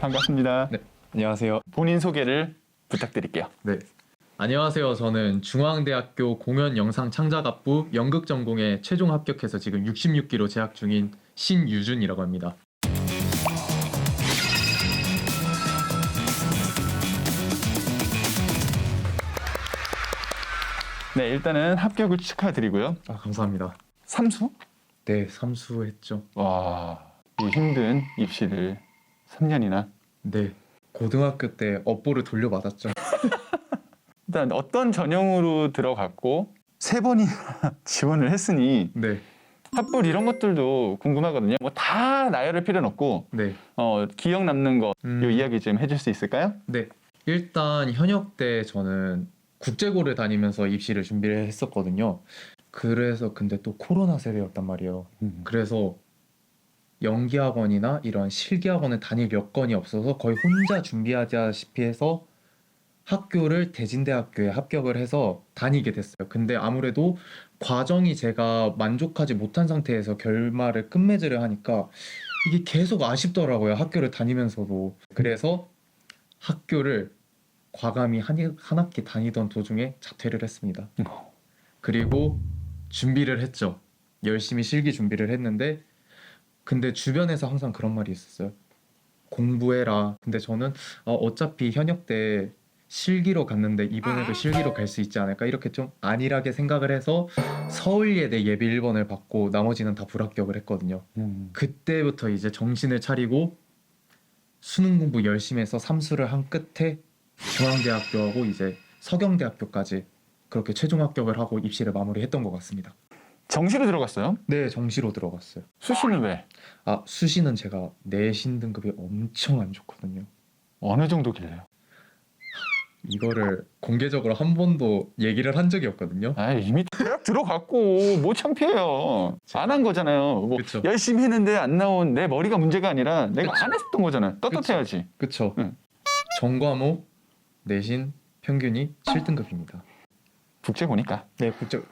반갑습니다. 네, 안녕하세요. 본인 소개를 부탁드릴게요. 네, 안녕하세요. 저는 중앙대학교 공연영상창작학부 연극 전공에 최종 합격해서 지금 66기로 재학 중인 신유준이라고 합니다. 네, 일단은 합격을 축하드리고요. 아, 감사합니다. 삼수? 네, 삼수했죠. 와, 이 힘든 입시를 3년이나. 네, 고등학교 때 업보를 돌려받았죠. 일단 어떤 전형으로 들어갔고 3번이나 지원을 했으니 네, 합불 이런 것들도 궁금하거든요. 뭐 다 나열할 필요는 없고 네, 기억 남는 거 음. 요 이야기 좀 해줄 수 있을까요? 네. 일단 현역 때 저는 국제고를 다니면서 입시를 준비를 했었거든요. 그래서 근데 또 코로나 세대였단 말이에요. 그래서 연기학원이나 이런 실기학원을 다닐 여건이 없어서 거의 혼자 준비하다시피 해서 학교를 대진대학교에 합격을 해서 다니게 됐어요. 근데 아무래도 과정이 제가 만족하지 못한 상태에서 결말을 끝맺으려 하니까 이게 계속 아쉽더라고요. 학교를 다니면서도. 그래서 학교를 과감히 한 학기 다니던 도중에 자퇴를 했습니다. 그리고 준비를 했죠. 열심히 실기 준비를 했는데 근데 주변에서 항상 그런 말이 있었어요. 공부해라. 근데 저는 어차피 현역 때 실기로 갔는데 이번에도 실기로 갈 수 있지 않을까 이렇게 좀 안일하게 생각을 해서 서울예대 예비 1번을 받고 나머지는 다 불합격을 했거든요. 그때부터 이제 정신을 차리고 수능 공부 열심히 해서 삼수를 한 끝에 중앙대학교하고 이제 서경대학교까지 그렇게 최종 합격을 하고 입시를 마무리했던 것 같습니다. 정시로 들어갔어요? 네, 정시로 들어갔어요. 수시는 왜? 아, 수시는 제가 내신 등급이 엄청 안 좋거든요. 어느 정도길래요? 이거를 공개적으로 한 번도 얘기를 한 적이 없거든요. 아, 이미 대학 들어갔고 뭐 창피해요. 안 한 거잖아요. 뭐 그쵸. 열심히 했는데 안 나온 내 머리가 문제가 아니라 내가 안 했었던 거잖아요. 떳떳해야지. 그쵸. 응. 전과목 내신 평균이 7등급입니다. 국제 보니까. 네, 국제.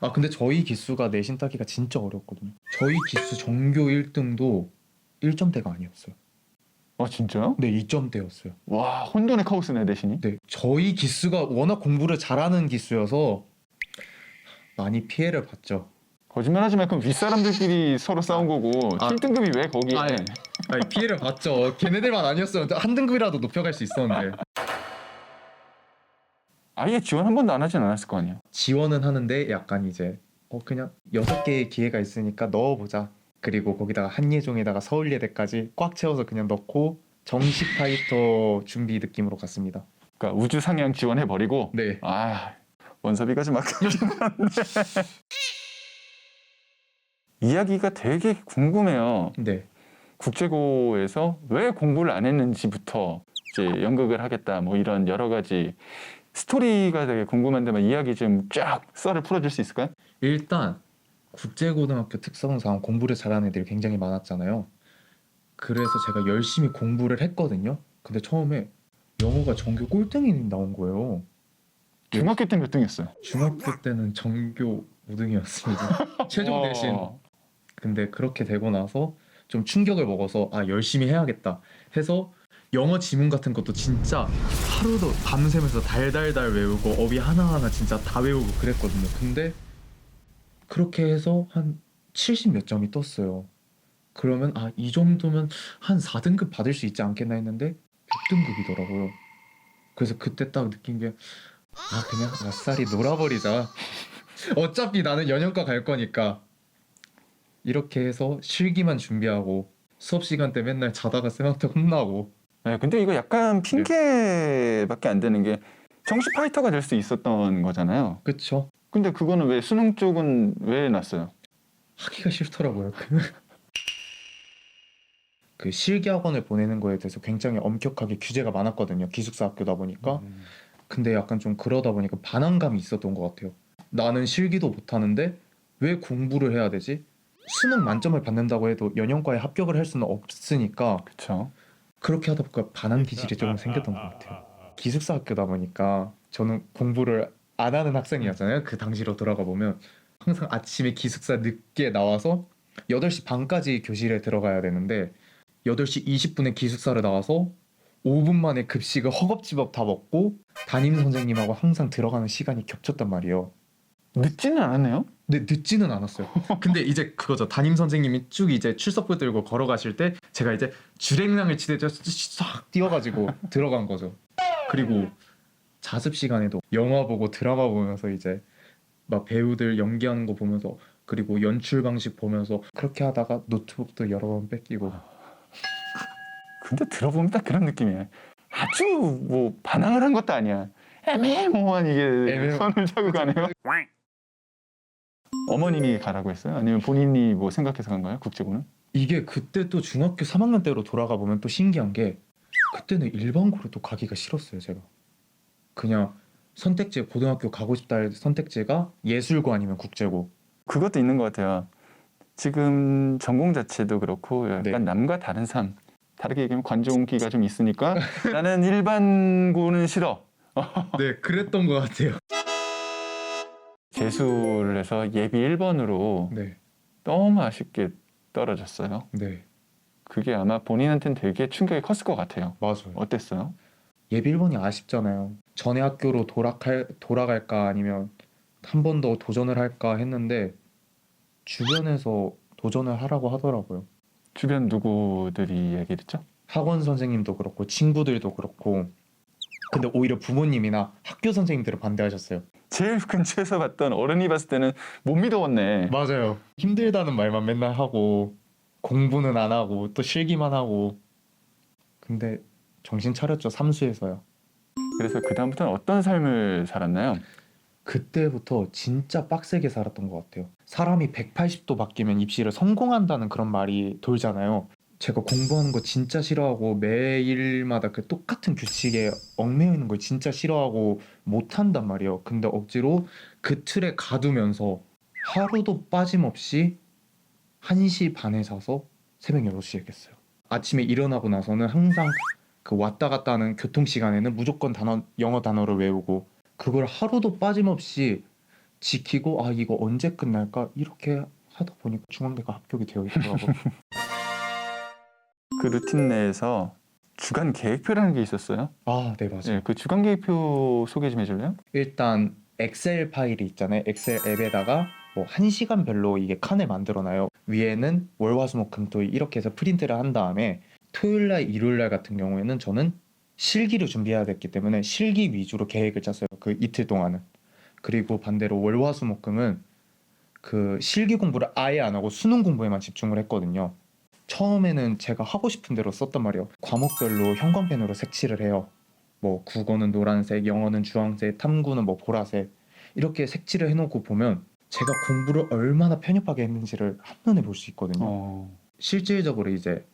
아, 근데 저희 기수가 내신 따기가 진짜 어렵거든요. 저희 기수 전교 1등도 1점대가 아니었어요. 진짜요? 네, 2점대였어요. 와, 혼돈의 카오스네 대신이. 네, 저희 기수가 워낙 공부를 잘하는 기수여서 많이 피해를 봤죠. 거짓말하지 말고 윗사람들끼리 서로 싸운 거고 7등급이 왜 거기에? 아니, 피해를 봤죠. 걔네들만 아니었으면 한 등급이라도 높여갈 수 있었는데. 아예 지원 한 번도 안 하진 않았을 거 아니에요. 지원은 하는데 약간 이제 그냥 6개의 기회가 있으니까 넣어보자. 그리고 거기다가 한예종에다가 서울예대까지 꽉 채워서 그냥 넣고 정식 파이터 준비 느낌으로 갔습니다. 그러니까 우주 상향 지원해 버리고. 네. 원섭이가 좀 아깝긴 한데. 이야기가 되게 궁금해요. 네. 국제고에서 왜 공부를 안 했는지부터 이제 연극을 하겠다 뭐 이런 여러 가지 스토리가 되게 궁금한데만 이야기 좀 쫙 썰을 풀어줄 수 있을까요? 일단 국제고등학교 특성상 공부를 잘하는 애들이 굉장히 많았잖아요. 그래서 제가 열심히 공부를 했거든요. 근데 처음에 영어가 전교 꼴등이 나온 거예요. 중학교 때 몇 등했어요? 중학교 때는 전교 5등이었습니다. 최종 대신. 근데 그렇게 되고 나서 좀 충격을 먹어서 열심히 해야겠다 해서 영어 지문 같은 것도 진짜 하루도 밤새면서 달달달 외우고 어휘 하나하나 진짜 다 외우고 그랬거든요. 근데 그렇게 해서 한 70 몇 점이 떴어요. 그러면 이 정도면 한 4등급 받을 수 있지 않겠나 했는데 6등급이더라고요. 그래서 그때 딱 느낀 게 그냥 아싸리 놀아버리자. 어차피 나는 연영과 갈 거니까. 이렇게 해서 실기만 준비하고 수업 시간 때 맨날 자다가 쌤한테 혼나고. 네, 근데 이거 약간 핑계밖에 안 되는 게 정시 파이터가 될 수 있었던 거잖아요. 그쵸? 근데 그거는 왜 수능 쪽은 왜 났어요? 하기가 싫더라고요. 그 실기학원을 보내는 거에 대해서 굉장히 엄격하게 규제가 많았거든요. 기숙사 학교다 보니까. 근데 약간 좀 그러다 보니까 반항감이 있었던 것 같아요. 나는 실기도 못하는데 왜 공부를 해야 되지? 수능 만점을 받는다고 해도 연영과에 합격을 할 수는 없으니까. 그렇죠. 그렇게 하다 보니까 반항 기질이 조금 생겼던 것 같아요. 기숙사 학교다 보니까 저는 공부를 안 하는 학생이었잖아요. 그 당시로 돌아가 보면 항상 아침에 기숙사 늦게 나와서 8시 반까지 교실에 들어가야 되는데 8시 20분에 기숙사를 나와서 5분 만에 급식을 허겁지겁 다 먹고 담임 선생님하고 항상 들어가는 시간이 겹쳤단 말이에요. 늦지는 않았네요. 근데 늦지는 않았어요. 근데 이제 그거죠. 담임 선생님이 쭉 이제 출석부 들고 걸어가실 때 제가 이제 주랭랑을 치듯이 싹 뛰어가지고 들어간 거죠. 그리고 자습 시간에도 영화 보고 드라마 보면서 이제 막 배우들 연기하는 거 보면서 그리고 연출 방식 보면서 그렇게 하다가 노트북도 여러 번 뺏기고. 근데 들어보면 딱 그런 느낌이에요. 아주 뭐 반항을 한 것도 아니야. 애매모호한 이게 선을 차고 가네요. 어머님이 가라고 했어요? 아니면 본인이 뭐 생각해서 간 거예요? 국제고는? 이게 그때 또 중학교 3학년 때로 돌아가 보면 또 신기한 게 그때는 일반고를 또 가기가 싫었어요. 제가 그냥 선택지 고등학교 가고 싶다 할 선택지가 예술고 아니면 국제고. 그것도 있는 것 같아요. 지금 전공 자체도 그렇고 약간 네. 남과 다른 삶. 다르게 얘기하면 관종기가 좀 있으니까 나는 일반고는 싫어. 네, 그랬던 것 같아요. 재수를 해서 예비 1번으로 네, 너무 아쉽게 떨어졌어요. 네, 그게 아마 본인한테는 되게 충격이 컸을 것 같아요. 맞아요. 어땠어요? 예비 1번이 아쉽잖아요. 전에 학교로 돌아갈까 아니면 한 번 더 도전을 할까 했는데 주변에서 도전을 하라고 하더라고요. 주변 누구들이 얘기를 했죠? 학원 선생님도 그렇고 친구들도 그렇고. 근데 오히려 부모님이나 학교 선생님들은 반대하셨어요. 제일 근처에서 봤던 어른이 봤을 때는 못 믿어웠네. 맞아요. 힘들다는 말만 맨날 하고 공부는 안 하고 또 실기만 하고. 근데 정신 차렸죠. 삼수에서요. 그래서 그다음부터는 어떤 삶을 살았나요? 그때부터 진짜 빡세게 살았던 것 같아요. 사람이 180도 바뀌면 입시를 성공한다는 그런 말이 돌잖아요. 제가 공부하는 거 진짜 싫어하고 매일마다 그 똑같은 규칙에 얽매여 있는 걸 진짜 싫어하고 못한단 말이에요. 근데 억지로 그 틀에 가두면서 하루도 빠짐없이 1시 반에 자서 새벽 6시에 깼어요. 아침에 일어나고 나서는 항상 그 왔다 갔다 하는 교통 시간에는 무조건 영어 단어를 외우고 그걸 하루도 빠짐없이 지키고 아 이거 언제 끝날까 이렇게 하다 보니까 중앙대가 합격이 되어 있더라고요. 그 루틴 내에서 주간 계획표라는 게 있었어요. 아, 네, 맞아요. 예, 그 주간 계획표 소개 좀 해줄래요? 일단 엑셀 파일이 있잖아요. 엑셀 앱에다가 뭐 1시간별로 이게 칸을 만들어놔요. 위에는 월화수목금토일 이렇게 해서 프린트를 한 다음에 토요일날 일요일날 같은 경우에는 저는 실기를 준비해야 됐기 때문에 실기 위주로 계획을 짰어요. 그 이틀 동안은. 그리고 반대로 월화수목금은 그 실기 공부를 아예 안 하고 수능 공부에만 집중을 했거든요. 처음에는 제가 하고 싶은 대로 썼단 말이에요. 과목별로 형광펜으로 색칠을 해요. 뭐 국어는 노란색, 영어는 주황색, 탐구는 뭐 보라색 이렇게 색칠을 해놓고 보면 제가 공부를 얼마나 편협하게 했는지를 한눈에 볼 수 있거든요. 실질적으로 이제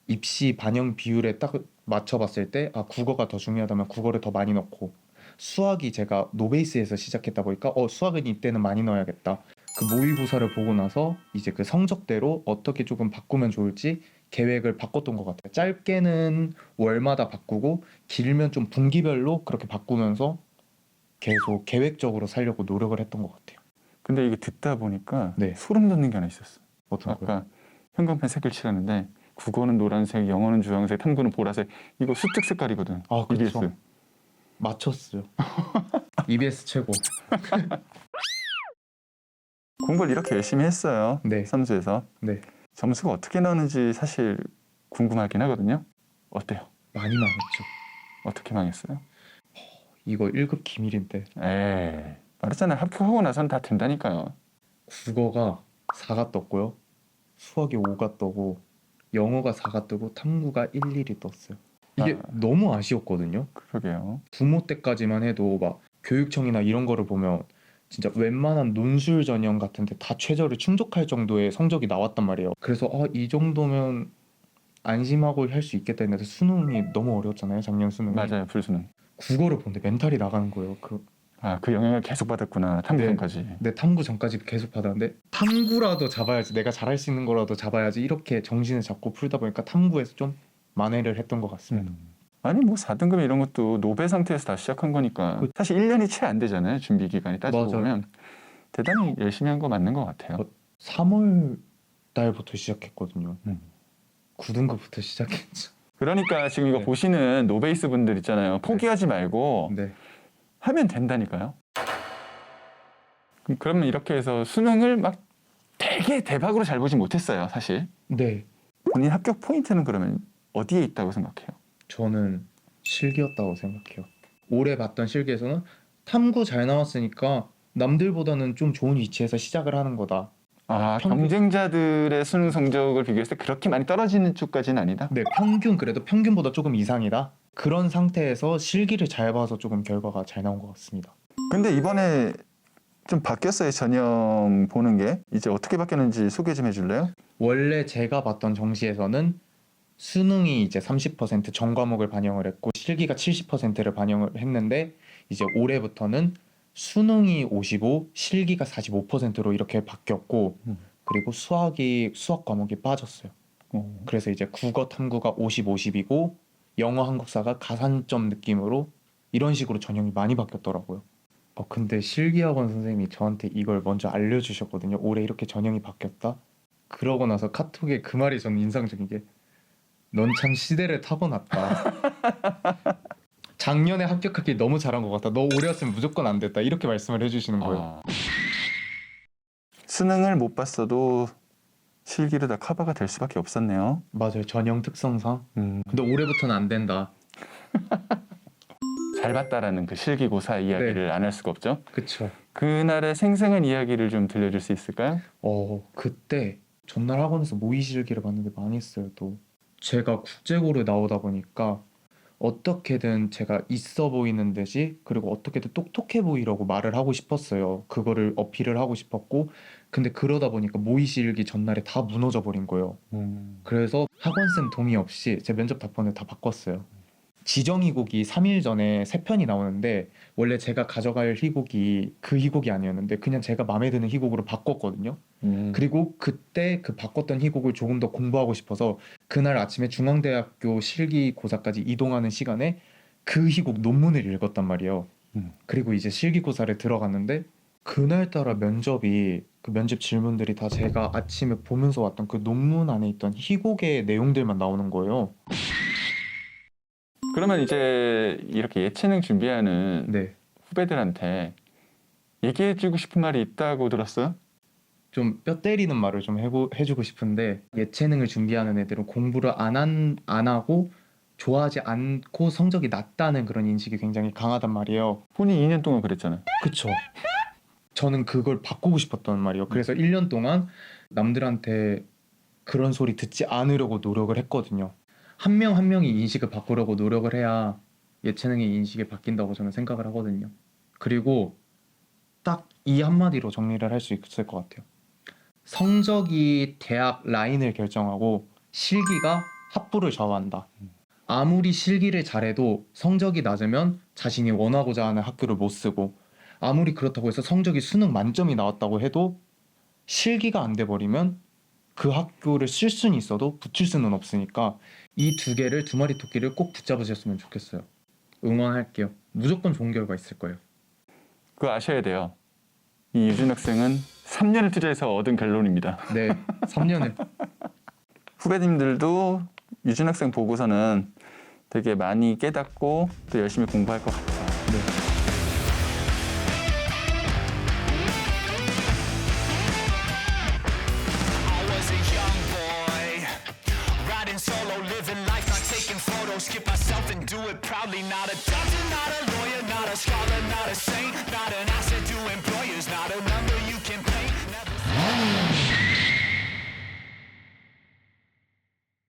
입시 반영 비율에 딱 맞춰봤을 때 아 국어가 더 중요하다면 국어를 더 많이 넣고 수학이 제가 노베이스에서 시작했다 보니까 수학은 이때는 많이 넣어야겠다. 그 모의고사를 보고 나서 이제 그 성적대로 어떻게 조금 바꾸면 좋을지 계획을 바꿨던 것 같아요. 짧게는 월마다 바꾸고 길면 좀 분기별로 그렇게 바꾸면서 계속 계획적으로 살려고 노력을 했던 것 같아요. 근데 이게 듣다 보니까 네. 소름 돋는 게 하나 있었어. 어떤 거요? 아까 형광펜 색을 칠하는데 국어는 노란색, 영어는 주황색, 탐구는 보라색. 이거 수특 색깔이거든. 아, 그렇죠. EBS. 맞췄어요. EBS 최고. 공부를 이렇게 열심히 했어요. 네. 삼수에서. 네. 점수가 어떻게 나오는지 사실 궁금하긴 하거든요. 어때요? 많이 망했죠. 어떻게 망했어요? 이거 1급 기밀인데 에이, 말했잖아요. 합격하고 나서는 다 된다니까요. 국어가 4가 떴고요. 수학이 5가 뜨고 영어가 4가 뜨고 탐구가 11이 떴어요. 이게 너무 아쉬웠거든요. 그러게요. 부모 때까지만 해도 막 교육청이나 이런 거를 보면 진짜 웬만한 논술 전형 같은데 다 최저를 충족할 정도의 성적이 나왔단 말이에요. 그래서 이 정도면 안심하고 할 수 있겠다 했는데 수능이 너무 어려웠잖아요. 작년 수능이. 맞아요. 불수능. 국어를 보는데 멘탈이 나가는 거예요. 그 영향을 계속 받았구나. 탐구전까지. 내 탐구 전까지 계속 받았는데 탐구라도 잡아야지 내가 잘할 수 있는 거라도 잡아야지 이렇게 정신을 잡고 풀다 보니까 탐구에서 좀 만회를 했던 것 같습니다. 아니 뭐 4등급 이런 것도 노베 상태에서 다 시작한 거니까 사실 1년이 채 안 되잖아요. 준비 기간이 따지고 맞아요. 보면 대단히 열심히 한 거 맞는 것 같아요. 3월 달부터 시작했거든요. 9등급부터 시작했죠. 그러니까 지금 이거 네. 보시는 노베이스 분들 있잖아요. 포기하지 말고 네. 하면 된다니까요. 그러면 이렇게 해서 수능을 막 되게 대박으로 잘 보진 못했어요, 사실. 네. 본인 합격 포인트는 그러면 어디에 있다고 생각해요? 저는 실기였다고 생각해요. 올해 봤던 실기에서는 탐구 잘 나왔으니까 남들보다는 좀 좋은 위치에서 시작을 하는 거다. 아, 평균- 경쟁자들의 수능 성적을 비교했을 때 그렇게 많이 떨어지는 쪽까지는 아니다? 네, 평균 그래도 평균보다 조금 이상이다. 그런 상태에서 실기를 잘 봐서 조금 결과가 잘 나온 것 같습니다. 근데 이번에 좀 바뀌었어요, 전형 보는 게. 이제 어떻게 바뀌었는지 소개 좀 해줄래요? 원래 제가 봤던 정시에서는 수능이 이제 30% 전 과목을 반영을 했고 실기가 70%를 반영을 했는데 이제 올해부터는 수능이 55, 실기가 45%로 이렇게 바뀌었고 그리고 수학 과목이 빠졌어요. 그래서 이제 국어 탐구가 50, 50이고 영어 한국사가 가산점 느낌으로 이런 식으로 전형이 많이 바뀌었더라고요. 근데 실기학원 선생님이 저한테 이걸 먼저 알려주셨거든요. 올해 이렇게 전형이 바뀌었다. 그러고 나서 카톡에 그 말이 저는 인상적인 게 넌 참 시대를 타고났다. 작년에 합격하기 너무 잘한 것 같다. 너 올해였으면 무조건 안 됐다. 이렇게 말씀을 해주시는 거예요. 수능을 못 봤어도 실기로 다 커버가 될 수밖에 없었네요. 맞아요. 전형 특성상. 근데 올해부터는 안 된다. 잘 봤다라는 그 실기고사 이야기를 안 할 수가 없죠. 그쵸. 그날의 생생한 이야기를 좀 들려줄 수 있을까요? 그때 전날 학원에서 모의 실기를 봤는데 망했어요. 또 제가 국제고를 나오다 보니까 어떻게든 제가 있어 보이는 듯이 그리고 어떻게든 똑똑해 보이려고 말을 하고 싶었어요. 그거를 어필을 하고 싶었고 근데 그러다 보니까 모의 실기 전날에 다 무너져 버린 거예요. 그래서 학원쌤 동의 없이 제 면접 답변을 다 바꿨어요. 지정 희곡이 3일 전에 3편이 나오는데 원래 제가 가져갈 희곡이 그 희곡이 아니었는데 그냥 제가 마음에 드는 희곡으로 바꿨거든요. 그리고 그때 그 바꿨던 희곡을 조금 더 공부하고 싶어서 그날 아침에 중앙대학교 실기고사까지 이동하는 시간에 그 희곡 논문을 읽었단 말이에요. 그리고 이제 실기고사를 들어갔는데 그날따라 그 면접 질문들이 다 제가 아침에 보면서 왔던 그 논문 안에 있던 희곡의 내용들만 나오는 거예요. 그러면 이제 이렇게 예체능 준비하는 네. 후배들한테 얘기해주고 싶은 말이 있다고 들었어요? 좀 뼈 때리는 말을 좀 해주고 싶은데 예체능을 준비하는 애들은 공부를 안 하고 좋아하지 않고 성적이 낮다는 그런 인식이 굉장히 강하단 말이에요. 본인 2년 동안 그랬잖아요. 그쵸. 저는 그걸 바꾸고 싶었단 말이에요. 그래서 1년 동안 남들한테 그런 소리 듣지 않으려고 노력을 했거든요. 한 명 한 명이 인식을 바꾸려고 노력을 해야 예체능의 인식이 바뀐다고 저는 생각을 하거든요. 그리고 딱 이 한마디로 정리를 할 수 있을 것 같아요. 성적이 대학 라인을 결정하고 실기가 학부를 좌우한다. 아무리 실기를 잘해도 성적이 낮으면 자신이 원하고자 하는 학교를 못 쓰고 아무리 그렇다고 해서 성적이 수능 만점이 나왔다고 해도 실기가 안 돼 버리면 그 학교를 쓸 수는 있어도 붙일 수는 없으니까 이 두 개를 두 마리 토끼를 꼭 붙잡으셨으면 좋겠어요. 응원할게요. 무조건 좋은 결과 있을 거예요. 그거 아셔야 돼요. 이 유준 학생은 3년을 투자해서 얻은 결론입니다. 네, 3년을. 후배님들도 유준 학생 보고서는 되게 많이 깨닫고 또 열심히 공부할 것 같아요. 네. I was a young boy, riding solo, living life, not taking photos, skip myself and do it proudly. Not a doctor, not a lawyer, not a scholar, not a saint, not an